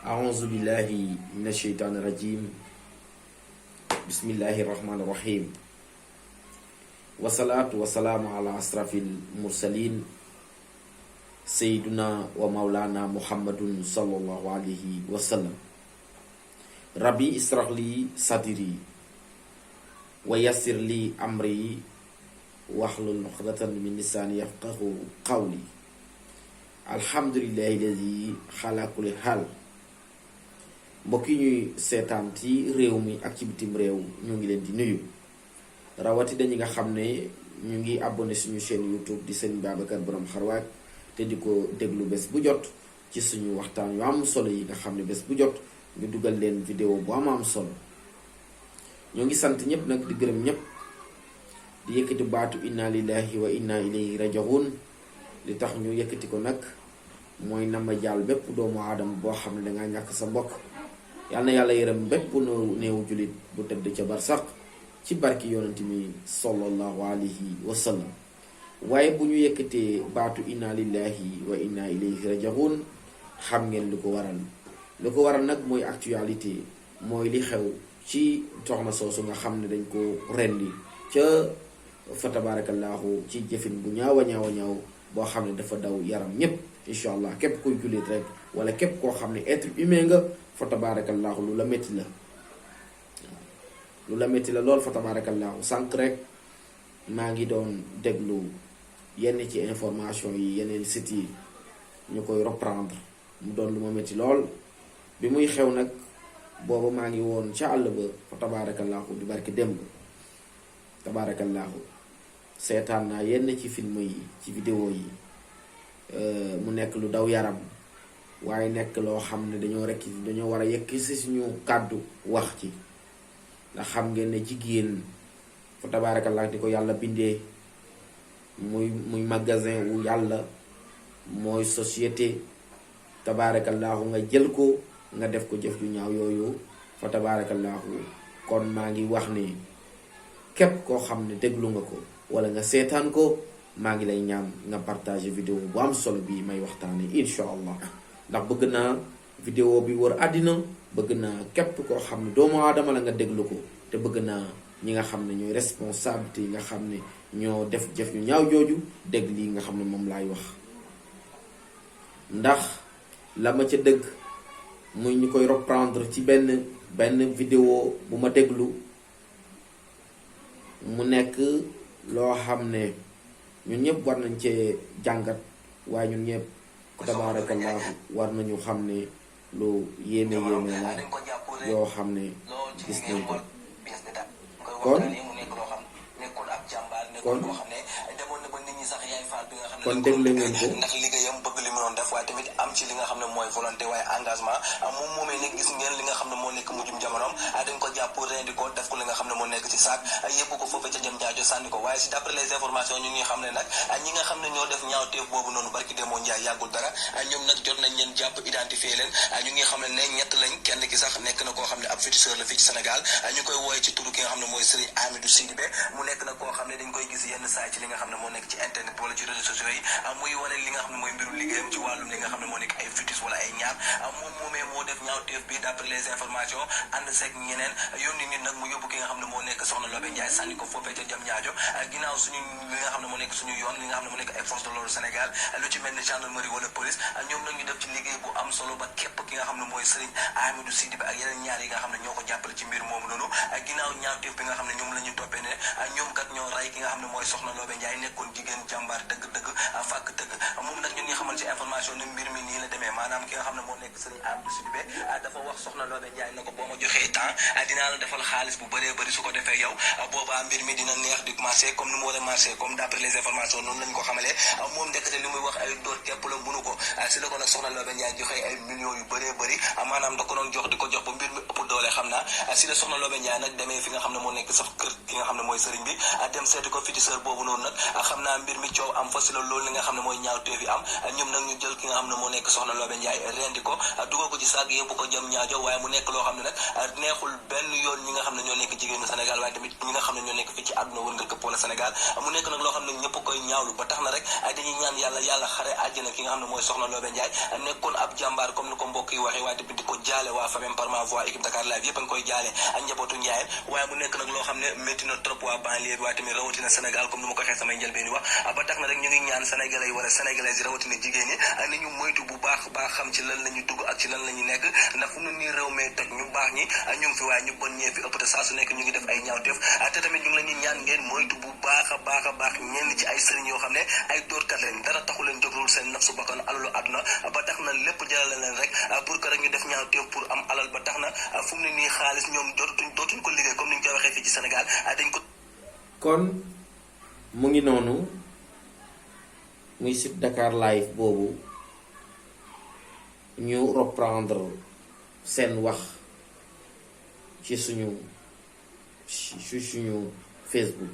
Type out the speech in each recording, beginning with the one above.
أعوذ بالله من الشيطان الرجيم بسم الله الرحمن الرحيم والصلاة والسلام على أشرف المرسلين سيدنا ومولانا محمد صلى الله عليه وسلم ربي اشرح لي صدري ويسر لي أمري واحلل عقدة من لساني يفقهوا قولي الحمد لله الذي خلق كل حال mbokk yi ñuy seetaan ci réew mi ak ci bitim réew ñu ngi leen di nuyu rawati dañi nga xam ne ñu ngi abonné suñu chaîne YouTube di Serigne Babacar Borom Xarwaat te di ko déglu bés bu jot ci suñu waxtaan yu am solo yi nga xam ne bés bu jot ñu dugal leen vidéo bu am solo ñoo ngi sant ñëpp nag di gërëm ñëpp di yëkkati baatu inna lillahi wa inna ilayhi raji'un li tax ñu yëkkati ko nag mooy nama jaal bépp doomu aadama boo xam ne dangaa ñàkk sa mbokk yàlla na yàlla yërëm bépp néewu jullit bu tëdd ca barsaq ci barki yonent mi sallallahu alayhi wa sallam waaye bu ñu yëkkatee baatu inna lillahi wa inna ilayhi raji'un xam ngeen lu ko waral nag mooy actualité mooy li xew ci soxna soosu nga xam ne dañ ko rendi ca fa tabarakallahu ci jëfin bu ñaaw boo xam ne dafa daw yaram ñépp incha allah képp koy jullit rek wala képp koo xam ne être humain nga fa tabarakallahu lu la métti la lool fa tabarakallahu sànq rek maa ngi doon déglu yenn ci information yi yeneen sites yi ñu koy reprendre mu doon lu ma métti lool bi muy xew nag booba maa ngi woon ca àll ba fa tabarakallahu di barki démb tabarakallahu seetaan naa yenn ci film yi ci vidéo yi mu nekk lu daw yaram waaye nekk loo xam ne dañoo war a yekki si suñu kàddu wax ci ndax xam ngeen ne jigéen fa tabaarakallah di ko yàlla bindee muy magasin wu yàlla mooy société tabaarakallahu nga jël ko nga def ko jëf ju ñaaw yooyu fa tabaarakallahu kon maa ngi wax ne képp koo xam ne déglu nga ko wala nga seetaan ko maa ngi lay ñaan nga partager vidéo bu am solo bi may waxtaane insha allah ndax bëgg naa vidéo bi wër àddina bëgg naa képp koo xam ne doomu aadama la nga déglu ko te bëgg naa ñi nga xam ne ñooy responsabilité yi nga xam ne ñoo def jëf ñu ñaaw jooju dégg lii nga xam ne moom laay wax ndax la ma ca dëgg muy ñu koy reprendre ci benn vidéo bu ma déglu mu nekk loo xam ne ñun ñëpp war nañ cee jàngat waaye ñun ñëpp tabarakallahu war nañu xam ne lu yéeme la yoo xam ne gis nañ ko kon déglu ngeen ko ndax liggéeyam bëgg li mu doon def waaye tamit am ci li nga xam ne mooy volonté waaye engagement moom moomee nag gis ngeen li nga xam ne moo nekk mujjum jamonoom dañ ko jàpp rendi ko def ko li nga xam ne moo nekk ci saak yëpp ko foofu ca jëm ñaajo sànni ko waaye si d'après les informations ñu ngi xam ne nag ñi nga xam ne ñoo def ñaawteef boobu noonu barki demoo njaay yàggul dara ñoom nag jot nañ leen jàpp identifié leen ñu ngi xam ne ñett lañ kenn ki sax nekk na koo xam ne ab féticheur la fii ci Sénégal ñu koy wooye ci turu ki nga xam ne mooy Serigne Amidou Sidibé mu nekk nag koo xam ne dañ koy gis yenn saa ci li nga xam ne moo nekk ci internet wala ci réseaux sociaux yi muy wane li nga xam ne mooy mbiru liggéeyam ci wàllum li nga xam ne moo nekk ay fétiche wala ay ñaar moom moomee moo def ñaawteef bi d'après les informations ànd seeg ñeneen yónni nit nag mu yóbbu ki nga xam ne moo nekk soxna Lobé Ndiaye sànni ko foofee ca jam ñaajo ginnaaw suñu li nga xam ne moo nekk suñu yoon li nga xam ne moo nekk ay force de l'ordre Sénégal lu ci mel ni gendarmerie wala police ñoom nag ñu def ci liggéey bu am solo ba képp ki nga xam ne mooy Serigne Amidou Sidibé ak yeneen ñaar yi nga xam ne ñoo ko jàppale ci mbir moomu noonu ginnaaw ñaawteef bi nga xam ne ñoom la ñu toppee ne ñoom kat ñoo ray ki nga xam ne mooy soxna Lobé Ndiaye nekkoon jigéen jàmbaar dëgg-dëgg fàkk dëgg moom nag ñun ngi xamal ci information ne mbir mi nii la demee maanaam ki nga xam ne moo nekk Serigne Amidou Sidibé dafa wax soxna Lobé Ndiaye na ko boo ma joxee temps dinaa la defal xaalis bu bëree bëri su ko defee yow boobaa mbir mi dina neex di marché comme ni mu war a marché comme d'après les informations noonu lañ ko xamalee moom ndekete li muy wax ay dóor képp la mënu ko si la ko nag soxna Lobé Ndiaye joxee ay millions yu bëree bëri maanaam da ko doon jox di ko jox ba mbir mi ëpp doole xam naa si la soxna Lobé Ndiaye nag demee fi nga xam ne moo nekk sax kër ki nga xam ne mooy Serigne bi dem seeti ko féticheur boobu noonu nag xam naa mbir mi coow am fa si la loolu li nga xam ne mooy ñaawteef yi am ñoom nag ñu jël ki nga nga xam ne moo nekk soxna Lobé Ndiaye rendi ko dugal ko ci saag yóbbu ko jëm ñaajo waaye mu nekk loo xam ne nag neexul benn yoon ñi nga xam ne ñoo nekk jigéenu Sénégal waaye tamit ñi nga xam ne ñoo nekk fii ci àdduna wërngal këpp wala Sénégal mu nekk nag loo xam ne ñëpp koy ñaawlu ba tax na rek dañuy ñaan yàlla xare àjjana ki nga xam ne mooy soxna Lobé Ndiaye nekkoon ab jàmbaar comme ni ko mbokk yi waxee waaye tamit di ko jaale waa famille par ma voix équipe Dakar Live yëpp a ngi koy jaale ak njabootu Ndiaye waaye mu nekk nag loo xam ne métti na trop waa banlieue bi waaye tamit rawatina Sénégal comme ni ma ko waxee samay njëlbeen wax ba tax na rek ñu ngi ñaan sénégalais yi wala sénégalaises yi rawatina jigéen ñi ni ñu moytu bu baax xam ci lan la ñu dugg ak ci lan la ñu nekk ndax fu mu nii réew mee toj ñu baax ñi ñu ngi fi waaye ñu bon ñee fi ëpp te saa su nekk ñu ngi def ay ñaawteef te tamit ñu ngi leen di ñaan ngeen moytu bu baax a baax ñenn ci ay sëriñ yoo xam ne ay dóorkat leen dara taxu leen jóglul seen nafsu bakkan alalu àdduna ba tax na lépp jarale leen rek pour que rek ñu def ñaawteef pour am alal ba tax na fu mu ne nii xaalis ñoom dootuñ ko liggéey comme ni ñu koy waxee fii ci Sénégal dañ ko. kon mu ngi noonu muy site Dakar Live boobu ñu reprendre seen wax ci suñu Facebook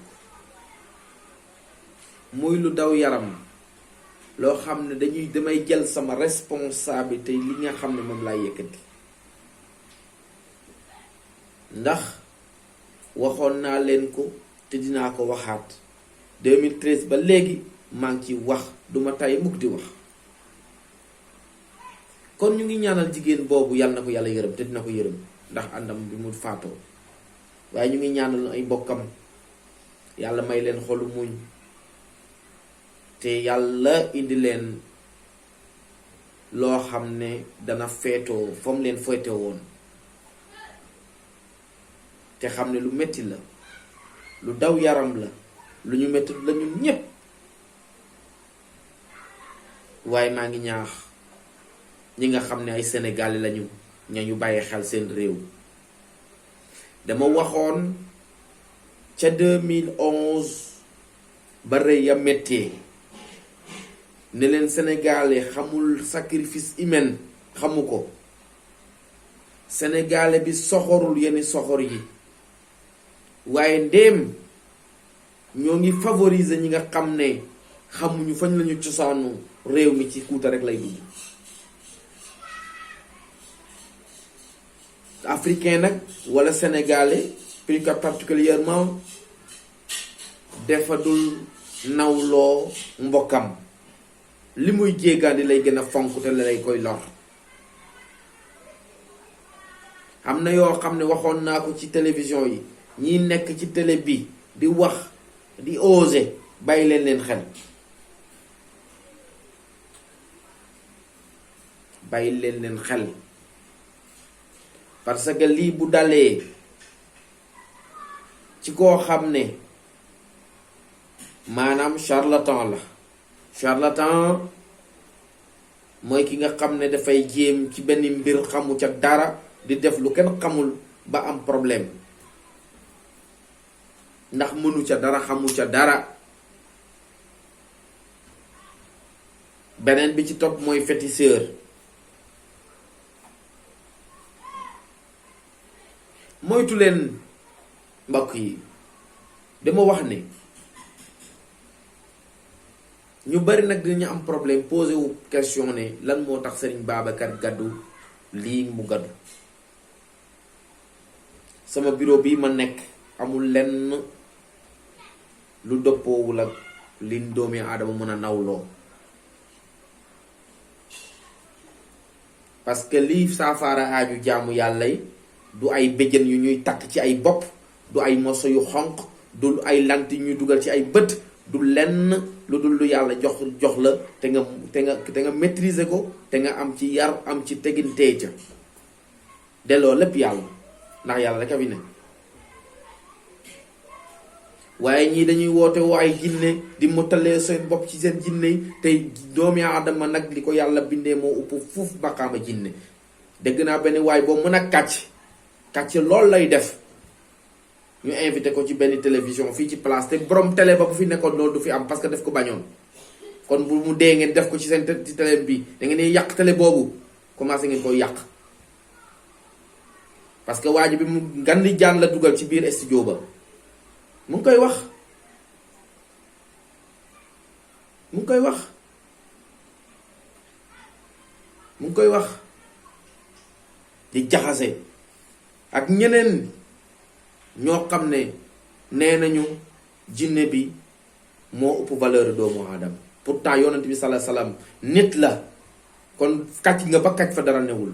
muy lu daw yaram loo xam ne damay jël sama responsabilité li nga xam ne moom laa yëkkati ndax waxoon naa leen ko te dinaa ko waxaat 2013 ba léegi maa ngi ci wax duma tay mukk di wax kon ñu ngi ñaanal jigéen boobu yàlla na ko yàlla yërëm te dina ko yërëm ndax àndam bi mu faatoo waaye ñu ngi ñaanal ay mbokkam yàlla may leen xolu muñ te yàlla indi leen loo xam ne dana feetoo fa mu leen feetoo woon te xam ne lu metti la lu daw yaram la lu ñu metti la ñun ñépp waaye maa ngi ñaax ñi nga xam ne ay Sénégalais lañu ñu bàyyi xel seen réew dama waxoon ca 2011 ba rëy ya méttee ne leen Sénégalais xamul sacrifice humain xamu ko Sénégalais bi soxorul yenn soxor yi waaye ndéem ñoo ngi favoriser ñi nga xam ne xamuñu fañ lañu cosaanu réew mi ci kuuta rek lay dugg africain nag wala sénégalais plus particulièrement dafa dul nawloo mbokkam li muy jéggaandi lay gën a fonk te lay koy lor am na yoo xam ne waxoon naa ko ci télévision yi ñi nekk ci télé bi di wax di oser bàyyi leen xel bàyyi leen xel parce que lii bu dalee ci koo xam ne maanaam charlatan mooy ki nga xam ne dafay jéem ci benn mbir xamu ca dara di def lu kenn xamul ba am problème ndax mënu ca dara xamu ca dara beneen bi ci topp mooy féticheur moytu leen mbokk yi dama wax ne ñu bari nag dinañu am problème posé wu question ne lan moo tax Serigne Babacar gàddu lii mu gàddu sama bureau bii ma nekk amul lenn lu dëppoowul ak li doomi aadama mën a nawloo parce que lii saafara aaju jaamu yàlla yi du ay béjjën yu ñuy takk ci ay bopp du ay moso yu xonq du ay lant yu ñuy dugal ci ay bët du lenn lu dul lu yàlla jox la te nga maîtriser ko te nga am ci yar am ci tegin tey ca delloo lépp yàlla ndax yàlla rek a fi ne waaye ñii dañuy woote woo ay jinne di mottalee seen bopp ci seen jinne yi tey doomi aadama nag li ko yàlla bindee moo upp fuuf maqaama jinne dégg naa benn waay boo mën a kàcc loolu lay def ñu invité ko ci benn télévision fii ci place te borom télé ba bu fi nekkoon loolu du fi am parce que def ko bañoon kon bu mu dee ngeen def ko ci seen ci télé bi da ngeen di yàq télé boobu commencé ngeen koy yàq parce que waa ji bi mu ngandi jaan la dugal ci biir studio ba mu ngi koy wax mu ngi koy wax di jaxase ak ñeneen ñoo xam ne nee nañu jinne bi moo ëpp valeur doomu aadama pourtant yonent bi sallallahu alayhi wasallam nit la kon kàcc nga ba kàcc fa dara newul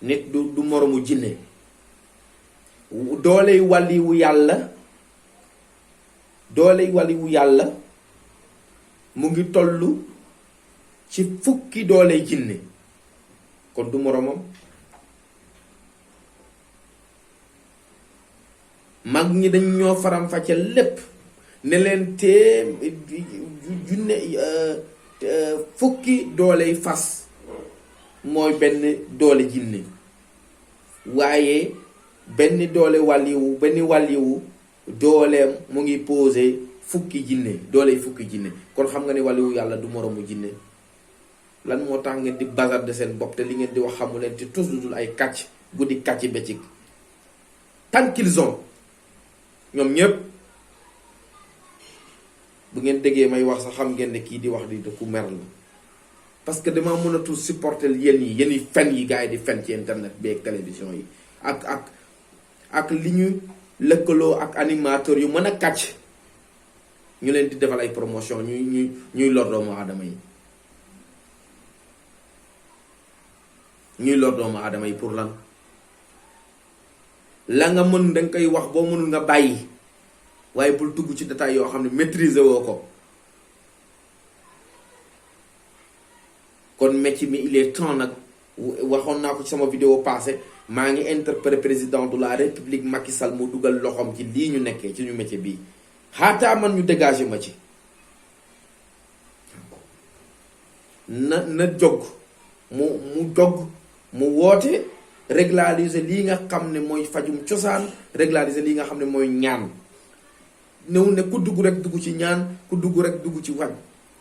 nit du moromu jinne dooley wàlliwu yàlla mu ngi tollu ci fukki dooley jinne kon du moromam mag ñi dañ ñoo faram-fàcce lépp ne leen junne fukki dooley fas mooy benn doole jinne waaye benn wàlliwu dooleem mu ngi posé fukki jinne dooley fukki jinne kon xam nga ne wàlliwu yàlla du moromu jinne lan moo tax ngeen di bazarde seen bopp te li ngeen di wax xamu leen te tous lu dul ay kàcc guddi kàcc bëccëg tant qu'ils ont ñoom ñépp bu ngeen déggee may wax sax xam ngeen ne kii di wax di ku mer la parce que dama mënatul supporter yéen yi fen yi gars yi di fen ci internet bi ak télévision yi ak li ñu lëkkaloo ak animateur yu mën a kàcc ñu leen di defal ay promotion ñuy lor doomu aadama yi pour lan la nga mën danga koy wax boo mënul nga bàyyi waaye bul dugg ci détail yoo xam ne maîtriser woo ko kon métier mi il est temps nag waxoon naa ko ci sama vidéo passé maa ngi interpellé président de la république Macky Sall mu dugal loxoom ci lii ñu nekkee ci ñu métier bii xaataa man ñu dégagé ma ci na jóg mu woote régulariser lii nga xam ne mooy fajum cosaan régulariser lii nga xam ne mooy ñaan néew ne ku dugg rek dugg ci ñaan ku dugg rek dugg ci waj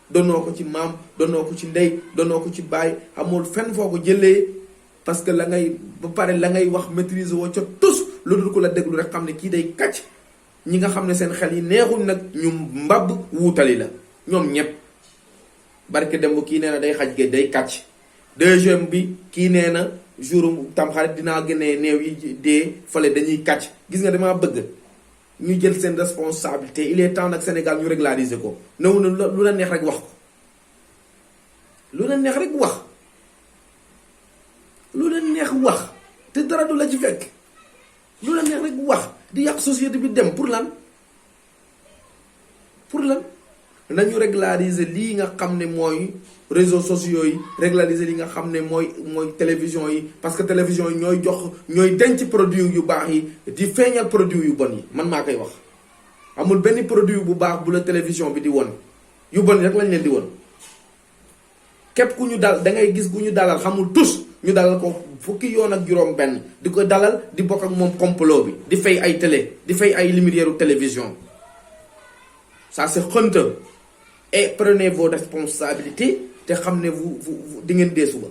donoo ko ci maam donoo ko ci ndey donoo ko ci baay amul fenn foo ko jëlee parce que la ngay wax maîtriser woo ca tus lu dul ko la déglu rek xam ne kii day kàcc ñi nga xam ne seen xel yi neexul nag ñu mbabb wuutali la ñoom ñépp barke dem bu kii nee na day xaj géej day kàcc deuxième bi kii nee na jour tamxarit dinaa génnee néew yi dee fale dañuy kàcc gis nga damaa bëgg ñu jël seen responsabilité il est temps nag Sénégal ñu régulariser ko néew na lu la neex rek wax ko lu la neex rek wax lu la neex wax te dara du la ci fekk lu la neex rek wax di yàq société bi dem pour lan nañu régulariser lii nga xam ne mooy réseaux sociaux yi régulariser li nga xam ne mooy télévision yi parce que télévision yi ñooy denc produit yu baax yi di feeñal produit yu bon yi man maa koy wax amul benn produit bu baax bu la télévision bi di won yu bon rek lañ leen di won képp ku ñu dal da ngay gis ku ñu dalal xamul tus ñu dalal ko fukki yoon ak juróom benn di ko dalal di bokk ak moom complot bi di fay ay télé di fay ay lumière télévision ça c'est honteux et prenez vos responsabilités te xam ne vous di ngeen dee suba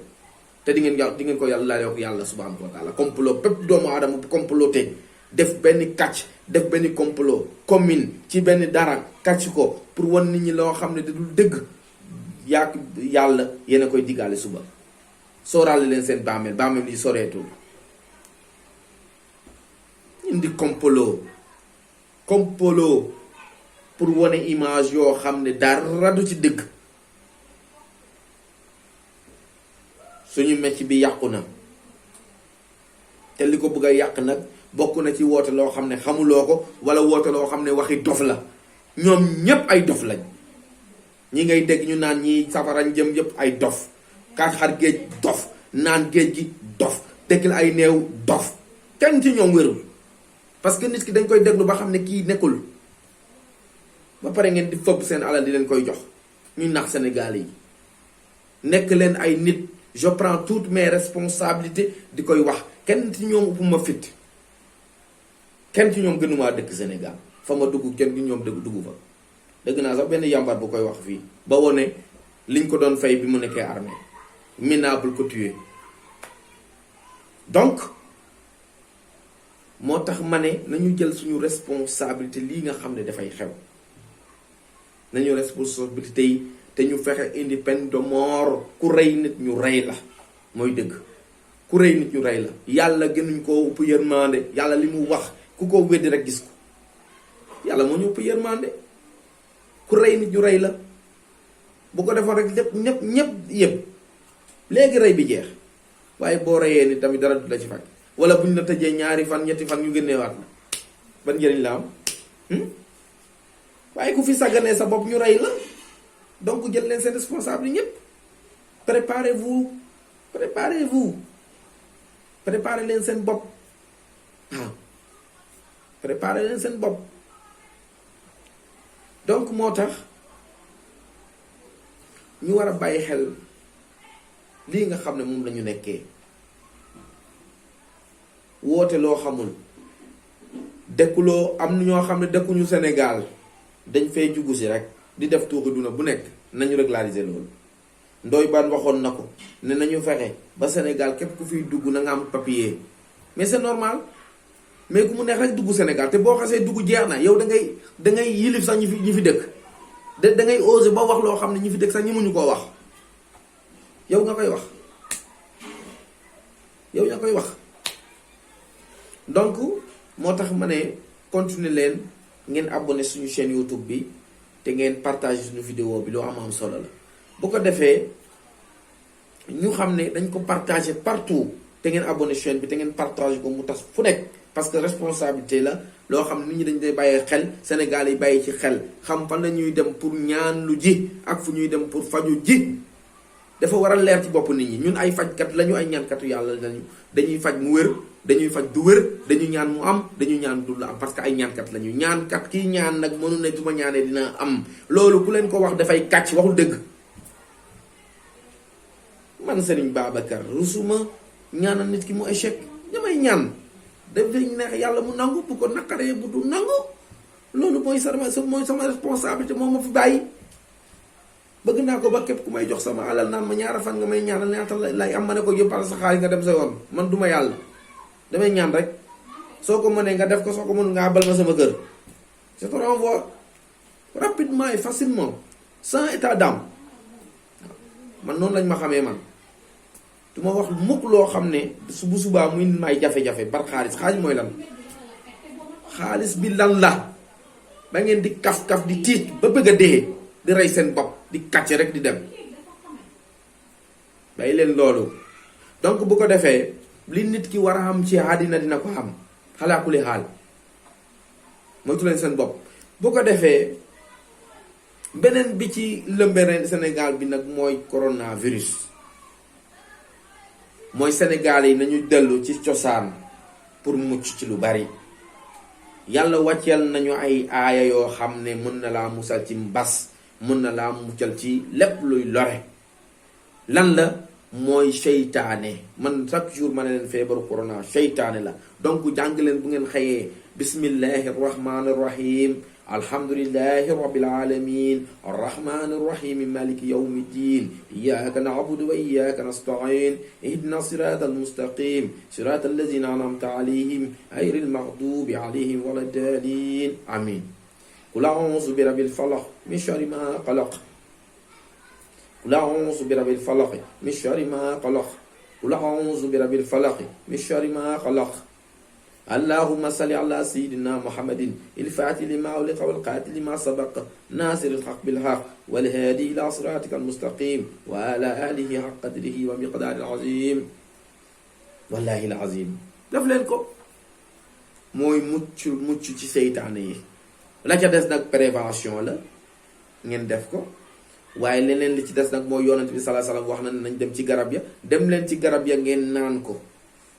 te di ngeen ko yàlla laajoo ko yàlla subhanahu wa taala complot bépp doomu aadama bu comploté def benn kàcc def benn complot commune ci benn dara kàcc ko pour wan nit ñi loo xam ne da dul dëgg yàlla yéen a koy diggaale suba sóoraale leen seen bàmmeel yi soreetul indi complot pour wane image yoo xam ne dara du ci dëgg suñu métier bi yàqu na te li ko bëgg a yàq nag bokk na ci woote loo xam ne xamuloo ko wala woote loo xam ne waxi dof la ñoom ñépp ay dof lañ ñi ngay dégg ñu naan ñi safarañ jëm yépp ay dof kaat xar géej dof naan géej gi dof tekkil ay néew dof kenn ci ñoom wérul parce que nit ki dañ koy déglu ba xam ne kii nekkul ba pare ngeen di fëpp seen alal di leen koy jox ñu nax Sénégalais yi nekk leen ay nit je prends toutes mes responsabilités di koy wax kenn ci ñoom ëpp ma fit kenn ci ñoom gënumaa dëkk Sénégal fa ma dugg kenn gi ñoom dugg fa dëgg naa sax benn yàmbar bu koy wax fii ba wone liñ ko doon fay bi mu nekkee armée minable ko tuer donc moo tax ma ne nañu jël suñu responsabilité lii nga xam ne dafay xew nañu responsabilité yi te ñu fexe indi peine de mort. Ku rey nit ñu rey la mooy dëgg. Ku rey nit ñu rey la. yàlla gënuñ koo ëpp yërmande. yàlla li mu wax ku ko weddi rek gis ko. yàlla moo ñu ëpp yërmande. ku rey nit ñu rey la. bu ko defoon rek ñëpp yëpp léegi rey bi jeex. waaye boo reyee ni tamit dara du la ci faj. wala buñ la tëjee 2 fan 3 fan ñu génneewaat la. ban njëriñ la am. waaye ku fi sàgganee sa bopp ñu rey la. donc jël leen seen responsable ñëpp. préparez-vous préparez leen seen bopp. waaw préparez leen seen bopp. donc moo tax ñu war a bàyyi xel lii nga xam ne moom la ñu nekkee. woote loo xamul. dëkkuloo am na ñoo xam ne dëkkuñu Sénégal dañ fay jugu si rek di def tuuxi duna bu nekk nañu régulariser loolu. Ndoye Bane waxoon na ko ne nañu fexe ba Sénégal képp ku fiy dugg na nga am papier. mais c'est normal mais ku mu neex rek dugg Sénégal te boo xasee dugg jeex na yow da ngay yilif sax ñi fi dëkk. da ngay oser ba wax loo xam ne ñi fi dëkk sax ñi muñu koo wax. yow nga koy wax. donc moo tax ma ne continuer leen ngeen abonné suñu chaîne YouTube bi te ngeen partage suñu vidéo bi loo am solo la. bu ko defee ñu xam ne dañ ko partager partout te ngeen abonné chaîne bi te ngeen partager ko mu tas fu nekk. parce que responsabilité la loo xam ne nit ñi dañ koy bàyyee xel Sénégal yi bàyyi ci xel xam fan la ñuy dem pour ñaan lu ji ak fu ñuy dem pour faju ji. dafa war a leer ci bopp nit ñi ñun ay fajkat lañu ay ñaankatu yàlla lañu dañuy faj mu wér dañuy faj du wér dañuy ñaan mu am dañuy ñaan du la am parce que ay ñaankat lañu. ñaankat kii ñaan nag mënu ne du ma ñaanee dina am loolu ku leen ko wax dafay kàcc waxul dëgg. man Serigne Babacar rusuma ñaanal nit ki mu échec ñamay ñaan dafay neex yàlla mu nangu bu ko naqaree bu du nangu loolu mooy sama responsabilité moo ma fi bàyyi. bëgg naa ko ba képp ku may jox sama alal naan ma ñaara fan nga may ñaanal ñaata lay am ma ne ko yóbbal sa xaalis nga dem sa yoon man duma yàlla damay ñaan rek soo ko mënee nga def ko soo ko mënul nga abal ma sama kër. je te renvoie rapidement et facilement sans état d'âme. man noonu lañ ma xamee man du ma wax mukk loo xam ne bu subaa muy may jafe-jafe par xaalis mooy lan. xaalis bi lan la ba ngeen di kaf-kaf di tiit ba bëgg a dee di rey seen bopp di kàcce rek di dem bàyyi leen loolu. donc bu ko defee li nit ki war a am ci àddina dina ko am xalaakuli xaal moytu leen seen bopp. bu ko defee beneen bi ci lëmbere Sénégal bi nag mooy coronavirus. mooy Sénégal yi nañu dellu ci cosaan pour mucc ci lu bari. yàlla wàcceel nañu ay aaya yoo xam ne mën na laa musal ci mbas mën na laa muccal ci lépp luy lore. lan la mooy seytaane. man chaque jour ma ne leen feebaru corona seytaane la. donc jàng leen bu ngeen xëyee bismillahi rahmani rahim alhamdulillahi rabbil alamin arrahmani rahim maliki yawmi ddin iyyaka na'budu wa iyyaka nasta'in ihdina sirata almustaqim sirata allazina an'amta alayhim ghayril maghdubi alayhim waladdallin amin. qul a'udhu bi rabbil falaq min sharri ma qalaq. qul a'udhu bi rabbil falaq min sharri ma qalaq. qul a'udhu bi rabbil falaq min sharri ma qalaq. اللهم صل على سيدنا محمد الفاتح لما أغلق والقاتل لما سبق ناصر الحق بالحق والهادي إلى صراطك المستقيم وعلى آله حق قدره ومقدار العظيم والله العظيم. def leen ko mooy mucc ci seytaane yi. la ca des nag prévention la ngeen def ko waaye leneen li ci des nag mooy yonent bi sallallahu alayhi wasallam wax na ne nañ dem ci garab ya dem leen ci garab ya ngeen naan ko.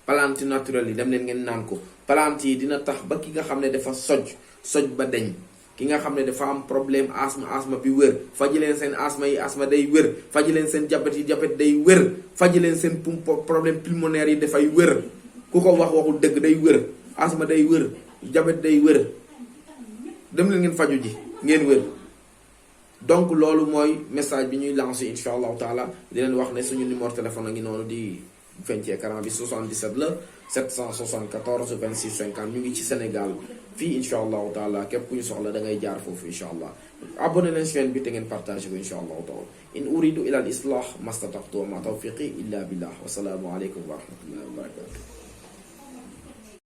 plante naturelle yi dem leen ngeen naan ko. plante yi dina tax ba ki nga xam ne dafa soj ba deñ. ki nga xam ne dafa am problème asma bi wér faji leen seen asma yi asma day wér faji leen seen diabète day wér faji leen seen problème pulmonaire yi dafay wér. ku ko waxul dëgg day wér asma day wér diabète day wér dem leen ngeen faju ji ngeen wér. donc loolu mooy message bi ñuy lancé insha allahu taala di leen wax ne suñu numéro téléphone a ngi noonu di feeñ ci écran bi 77 la 774 26 50 ñu ngi ci Sénégal fii insha allahu taala képp ku ñu soxla da ngay jaar foofu insha allah abonné leen chaîne bi te ngeen partagé ko insha allahu taala in uridu ila al islah mastata'tu wa ma tawfiqi illa billah wa salaamu aleykum wa rahmatullahi wa barakatuh